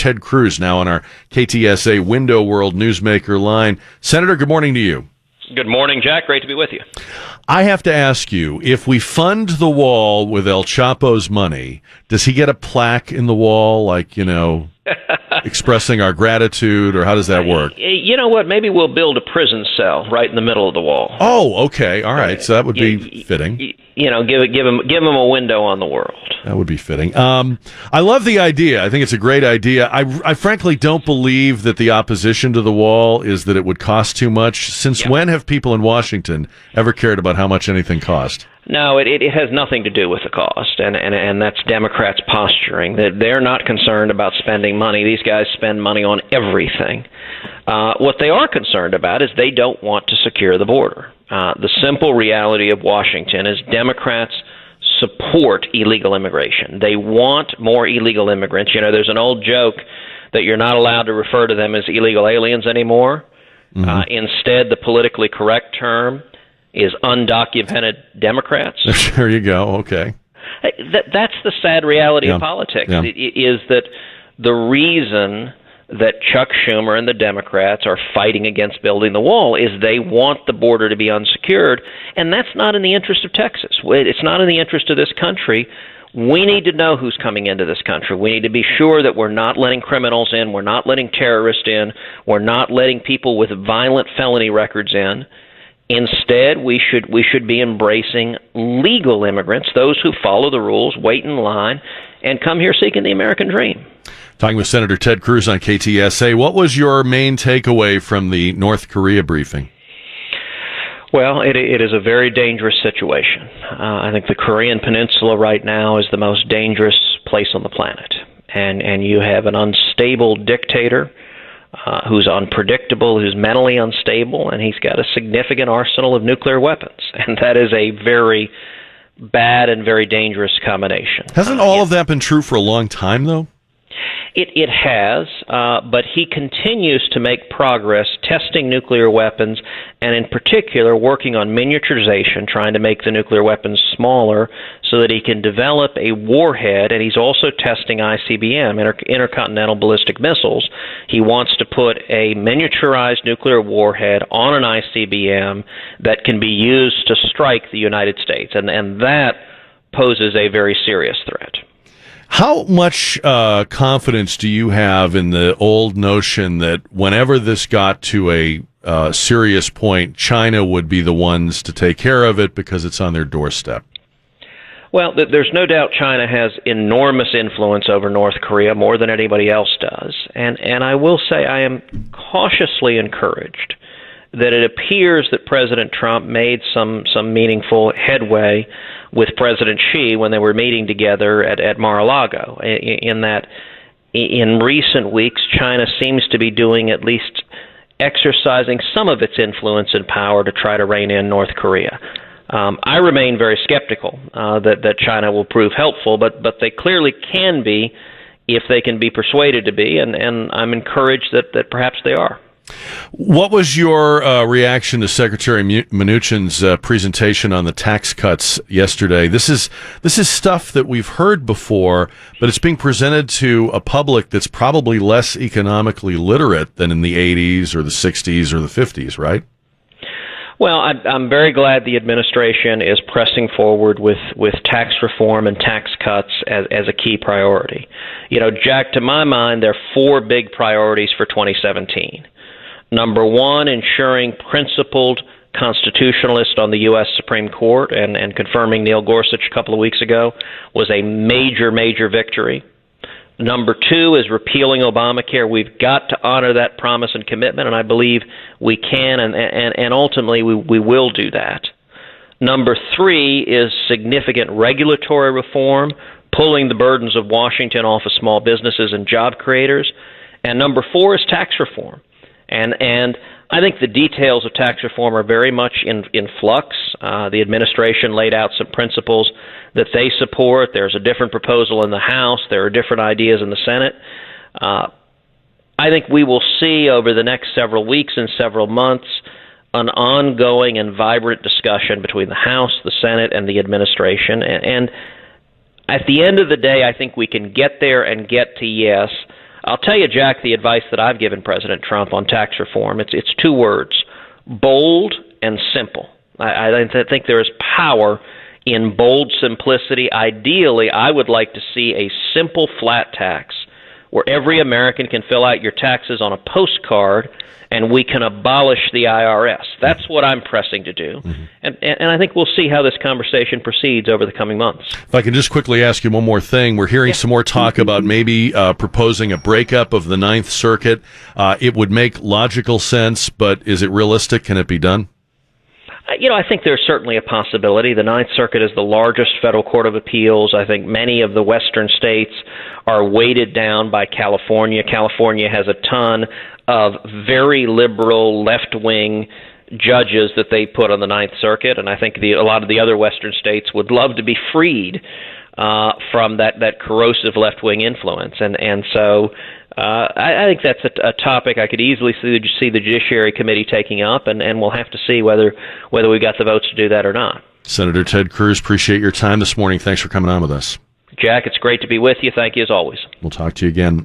Ted Cruz, now on our KTSA Window World Newsmaker line. Senator, good morning to you. Good morning, Jack. Great to be with you. I have to ask you, if we fund the wall with El Chapo's money, does he get a plaque in the wall, like, expressing our gratitude, or how does that work? You know what? Maybe we'll build a prison cell right in the middle of the wall. Oh, okay. All right. So that would be fitting. Give him a window on the world. That would be fitting. I love the idea. I think it's a great idea. I frankly don't believe that the opposition to the wall is that it would cost too much. Since when have people in Washington ever cared about how much anything cost? No, it has nothing to do with the cost, and that's Democrats posturing. That they're not concerned about spending money. These guys spend money on everything. What they are concerned about is they don't want to secure the border. The simple reality of Washington is Democrats support illegal immigration. They want more illegal immigrants. There's an old joke that you're not allowed to refer to them as illegal aliens anymore. Mm-hmm. Instead, the politically correct term is undocumented Democrats. There you go. Okay. That's the sad reality of politics, is that the reason that Chuck Schumer and the Democrats are fighting against building the wall is they want the border to be unsecured, and that's not in the interest of Texas. It's not in the interest of this country. We need to know who's coming into this country. We need to be sure that we're not letting criminals in, we're not letting terrorists in, we're not letting people with violent felony records in. Instead, we should be embracing legal immigrants, those who follow the rules, wait in line, and come here seeking the American dream. Talking with Senator Ted Cruz on KTSA. What was your main takeaway from the North Korea briefing? Well, it is a very dangerous situation. I think the Korean Peninsula right now is the most dangerous place on the planet. And you have an unstable dictator who's unpredictable, who's mentally unstable, and he's got a significant arsenal of nuclear weapons. And that is a very bad and very dangerous combination. Hasn't all of that been true for a long time, though? It has, but he continues to make progress testing nuclear weapons, and in particular working on miniaturization, trying to make the nuclear weapons smaller so that he can develop a warhead, and he's also testing ICBM, intercontinental ballistic missiles. He wants to put a miniaturized nuclear warhead on an ICBM that can be used to strike the United States, and that poses a very serious threat. How much confidence do you have in the old notion that whenever this got to a serious point, China would be the ones to take care of it because it's on their doorstep? Well, there's no doubt China has enormous influence over North Korea, more than anybody else does. And I will say I am cautiously encouraged that it appears that President Trump made some meaningful headway with President Xi when they were meeting together at Mar-a-Lago, in that in recent weeks, China seems to be doing at least exercising some of its influence and power to try to rein in North Korea. I remain very skeptical that China will prove helpful, but they clearly can be if they can be persuaded to be, and I'm encouraged that perhaps they are. What was your reaction to Secretary Mnuchin's presentation on the tax cuts yesterday? This is stuff that we've heard before, but it's being presented to a public that's probably less economically literate than in the 80s or the 60s or the 50s, right? Well, I'm very glad the administration is pressing forward with tax reform and tax cuts as a key priority. Jack, to my mind, there are four big priorities for 2017. Number one, ensuring principled constitutionalist on the U.S. Supreme Court and confirming Neil Gorsuch a couple of weeks ago was a major, major victory. Number two is repealing Obamacare. We've got to honor that promise and commitment, and I believe we can, and ultimately we will do that. Number three is significant regulatory reform, pulling the burdens of Washington off of small businesses and job creators. And number four is tax reform. And I think the details of tax reform are very much in flux. The administration laid out some principles that they support. There's a different proposal in the House. There are different ideas in the Senate. I think we will see over the next several weeks and several months an ongoing and vibrant discussion between the House, the Senate, and the administration. And at the end of the day, I think we can get there and get to yes. I'll tell you, Jack, the advice that I've given President Trump on tax reform, it's two words: bold and simple. I think there is power in bold simplicity. Ideally, I would like to see a simple flat tax where every American can fill out your taxes on a postcard and we can abolish the IRS. That's what I'm pressing to do. And I think we'll see how this conversation proceeds over the coming months. If I can just quickly ask you one more thing. We're hearing some more talk about maybe proposing a breakup of the Ninth Circuit. It would make logical sense, but is it realistic? Can it be done? I think there's certainly a possibility. The Ninth Circuit is the largest federal court of appeals. I think many of the western states are weighted down by California. California has a ton of very liberal, left-wing judges that they put on the Ninth Circuit, and I think a lot of the other western states would love to be freed from that corrosive left-wing influence. And so I think that's a topic I could easily see the Judiciary Committee taking up, and we'll have to see whether we got the votes to do that or not. Senator Ted Cruz, appreciate your time this morning. Thanks for coming on with us. Jack, it's great to be with you. Thank you as always. We'll talk to you again.